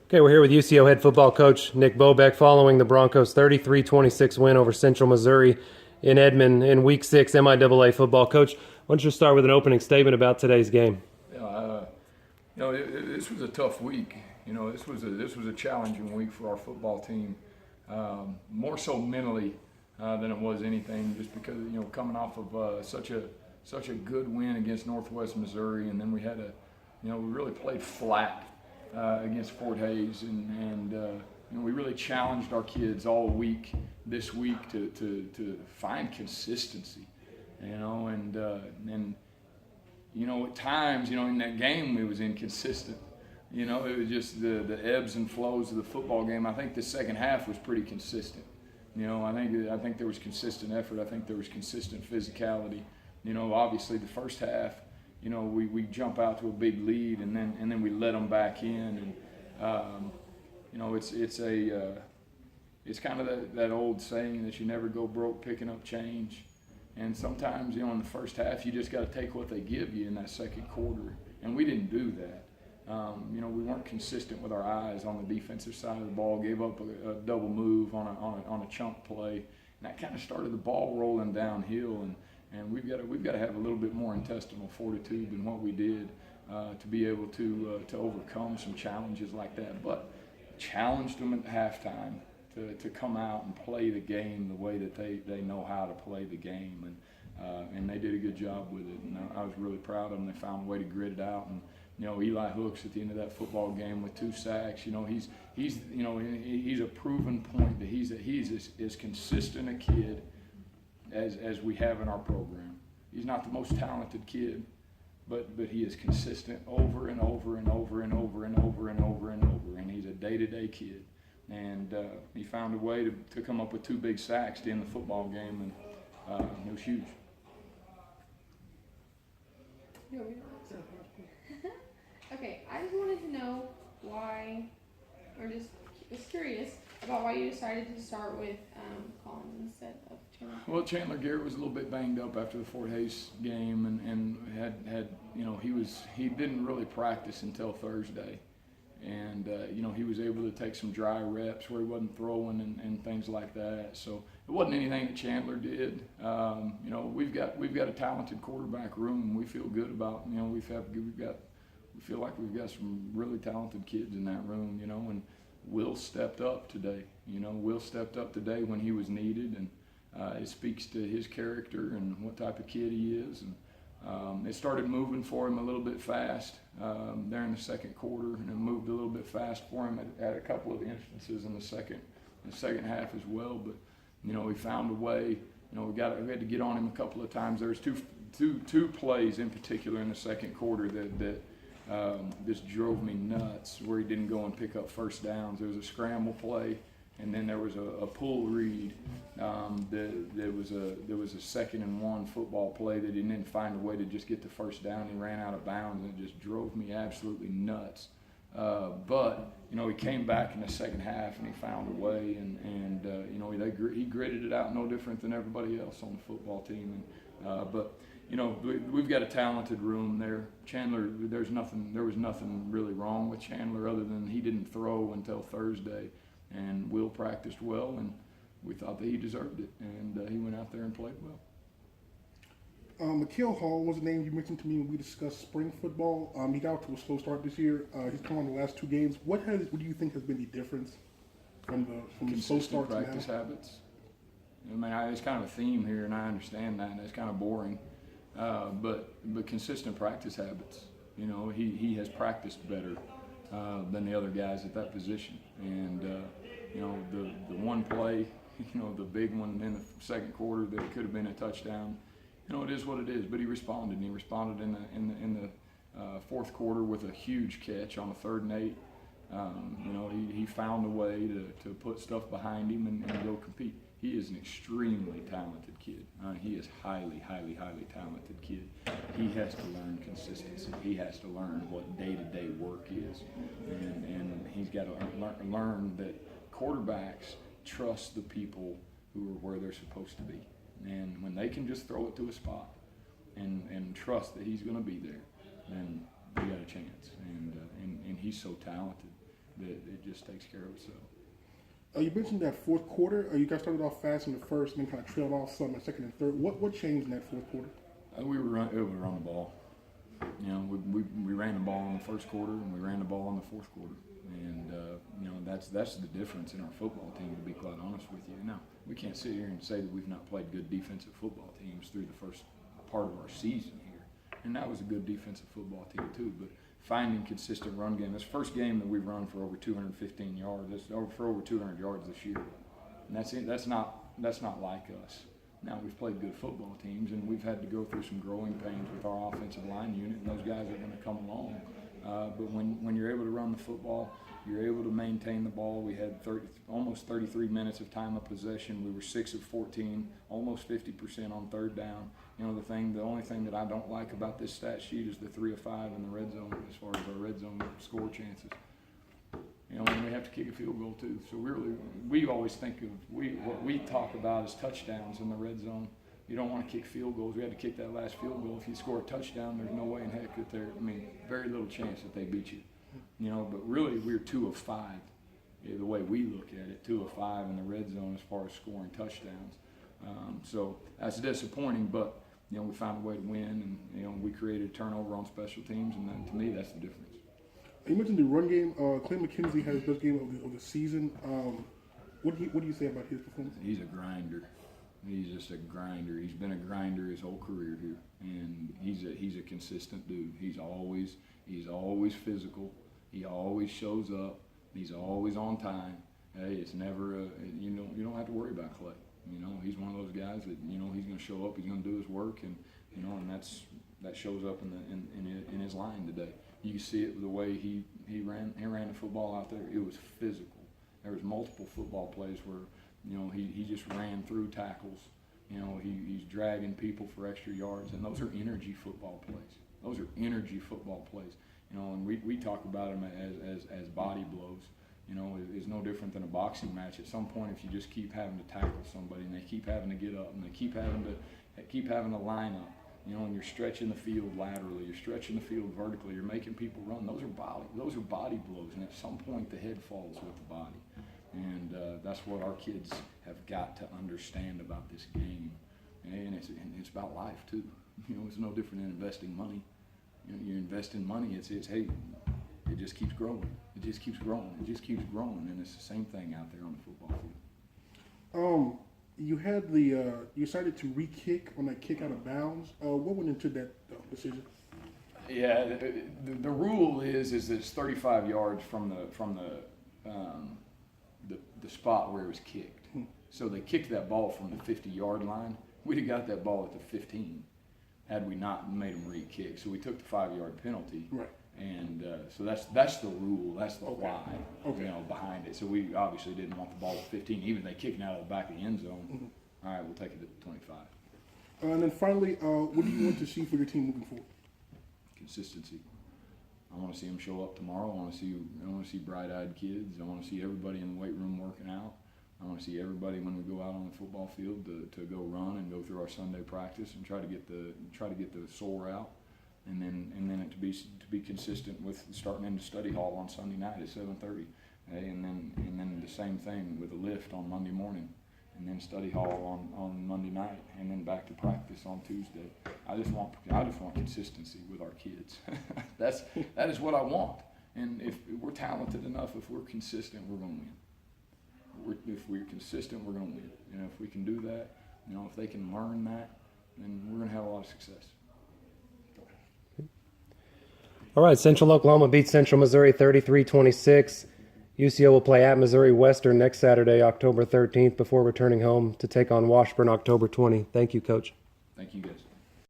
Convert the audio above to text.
Okay, we're here with UCO head football coach Nick Bobeck following the Broncos' 33-26 win over Central Missouri in Edmond in Week 6 MIAA football. Coach, why don't you start with an opening statement about today's game? This was a tough week. This was a challenging week for our football team, more so mentally than it was anything. Just because coming off of such a good win against Northwest Missouri, and then we really played flat against Fort Hays, and we really challenged our kids all week this week to find consistency, and at times, in that game, it was inconsistent. It was just the ebbs and flows of the football game. I think the second half was pretty consistent. I think there was consistent effort. I think there was consistent physicality. Obviously the first half, we jump out to a big lead, and then we let them back in, and it's kind of that old saying that you never go broke picking up change. And sometimes, in the first half, you just got to take what they give you in that second quarter, and we didn't do that. We weren't consistent with our eyes on the defensive side of the ball. Gave up a double move on a chunk play, and that kind of started the ball rolling downhill. And we've got to have a little bit more intestinal fortitude than what we did to be able to overcome some challenges like that. But challenged them at halftime to come out and play the game the way that they know how to play the game, and they did a good job with it. And I was really proud of them. They found a way to grit it out. And Eli Hooks at the end of that football game with 2 sacks. He's a proven point that he's as consistent a kid as we have in our program. He's not the most talented kid, but he is consistent over and over and over and over and over and over and over, and he's a day-to-day kid. And he found a way to come up with 2 big sacks to end the football game, and it was huge. Okay, I just wanted to know why, or just was curious about why you decided to start with Collins instead of Chandler. Well, Chandler Garrett was a little bit banged up after the Fort Hays game, and had he didn't really practice until Thursday. And he was able to take some dry reps where he wasn't throwing and things like that. So it wasn't anything that Chandler did. We've got a talented quarterback room. We feel good about. We feel like we've got some really talented kids in that room. And Will stepped up today. Will stepped up today when he was needed, and it speaks to his character and what type of kid he is. And it started moving for him a little bit fast there in the second quarter, and it moved a little bit fast for him at a couple of instances in the second half as well. But he found a way. We had to get on him a couple of times. There was two plays in particular in the second quarter that just drove me nuts, where he didn't go and pick up first downs. There was a scramble play, and then there was a pull read. There was a 2nd and 1 football play that he didn't find a way to just get the first down. He ran out of bounds, and it just drove me absolutely nuts. But he came back in the second half, and he found a way, and he gritted it out no different than everybody else on the football team. But we've got a talented room there. Chandler, there was nothing really wrong with Chandler other than he didn't throw until Thursday. And Will practiced well, and we thought that he deserved it, and he went out there and played well. Mikael Hall was a name you mentioned to me when we discussed spring football. He got off to a slow start this year. He's come on the last 2 games. What do you think has been the difference from the slow start to now? Practice habits. It's kind of a theme here, and I understand that, and it's kind of boring. But consistent practice habits. He has practiced better than the other guys at that position. And the one play, the big one in the second quarter that could have been a touchdown. It is what it is. But he responded. And he responded in the fourth quarter with a huge catch on a 3rd and 8. He found a way to put stuff behind him and go compete. He is an extremely talented kid. He is highly, highly, highly talented kid. He has to learn consistency. He has to learn what day-to-day work is. And he's got to learn that quarterbacks trust the people who are where they're supposed to be. And when they can just throw it to a spot and trust that he's going to be there, then they got a chance. And he's so talented. it just takes care of itself. You mentioned that fourth quarter. You guys started off fast in the first, and then kind of trailed off some in second and third. What changed in that fourth quarter? We were able to run the ball. You know, we ran the ball in the first quarter, and we ran the ball in the fourth quarter. And you know, that's the difference in our football team, to be quite honest with you. Now, we can't sit here and say that we've not played good defensive football teams through the first part of our season here. And that was a good defensive football team too. But finding consistent run game. This first game that we've run for over 215 yards. That's for over 200 yards this year. And that's not like us. Now, we've played good football teams, and we've had to go through some growing pains with our offensive line unit, and those guys are going to come along. But when you're able to run the football, you're able to maintain the ball. We had almost 33 minutes of time of possession. We were 6 of 14, almost 50% on third down. You know, the only thing that I don't like about this stat sheet is the 3 of 5 in the red zone as far as our red zone score chances. You know, and we have to kick a field goal too. So we always think of what we talk about as touchdowns in the red zone. You don't want to kick field goals. We had to kick that last field goal. If you score a touchdown, there's no way in heck that very little chance that they beat you. You know, but really we're 2 of 5. The way we look at it, 2 of 5 in the red zone as far as scoring touchdowns. So that's disappointing, but you know, we found a way to win, and you know, we created a turnover on special teams, and then, to me, that's the difference. You mentioned the run game. Clay McKenzie had his best game of the season. What do you say about his performance? He's a grinder. He's just a grinder. He's been a grinder his whole career here, and he's a consistent dude. He's always physical. He always shows up. He's always on time. Hey, it's never you don't have to worry about Clay. You know, he's one of those guys that, you know, he's going to show up. He's going to do his work, and you know, and that shows up in his line today. You can see it the way he ran the football out there. It was physical. There was multiple football plays where, you know, he just ran through tackles. You know, he's dragging people for extra yards, and those are energy football plays. Those are energy football plays. You know, and we talk about them as body blows. You know, it's no different than a boxing match. At some point, if you just keep having to tackle somebody, and they keep having to get up, and they keep having to line up, you know, and you're stretching the field laterally, you're stretching the field vertically, you're making people run. Those are body blows, and at some point, the head falls with the body. And that's what our kids have got to understand about this game. And it's about life too. You know, it's no different than investing money. You know, you invest in money. It's hey, it just keeps growing. It just keeps growing. It just keeps growing, and it's the same thing out there on the football field. You had you decided to re-kick on that kick out of bounds. What went into that decision? Yeah, the rule is that it's 35 yards from the spot where it was kicked. So they kicked that ball from the 50-yard line. We'd have got that ball at the 15 had we not made them re-kick. So we took the 5-yard penalty. Right. And so that's the rule. That's the why, you know, behind it. So we obviously didn't want the ball at 15, even if they kicked it out of the back of the end zone. Mm-hmm. All right, we'll take it at 25. And then finally, what do you want to see for your team moving forward? Consistency. I want to see them show up tomorrow. I want to see bright-eyed kids. I want to see everybody in the weight room working out. I want to see everybody when we go out on the football field to go run and go through our Sunday practice and try to get the sore out. And then it to be consistent with starting into study hall on Sunday night at 7:30, and then the same thing with a lift on Monday morning, and then study hall on Monday night, and then back to practice on Tuesday. I just want consistency with our kids. that is what I want. And if we're talented enough, if we're consistent, we're going to win. If we're consistent, we're going to win. And if we can do that, you know, if they can learn that, then we're going to have a lot of success. All right, Central Oklahoma beats Central Missouri 33-26. UCO will play at Missouri Western next Saturday, October 13th, before returning home to take on Washburn October 20. Thank you, Coach. Thank you, guys.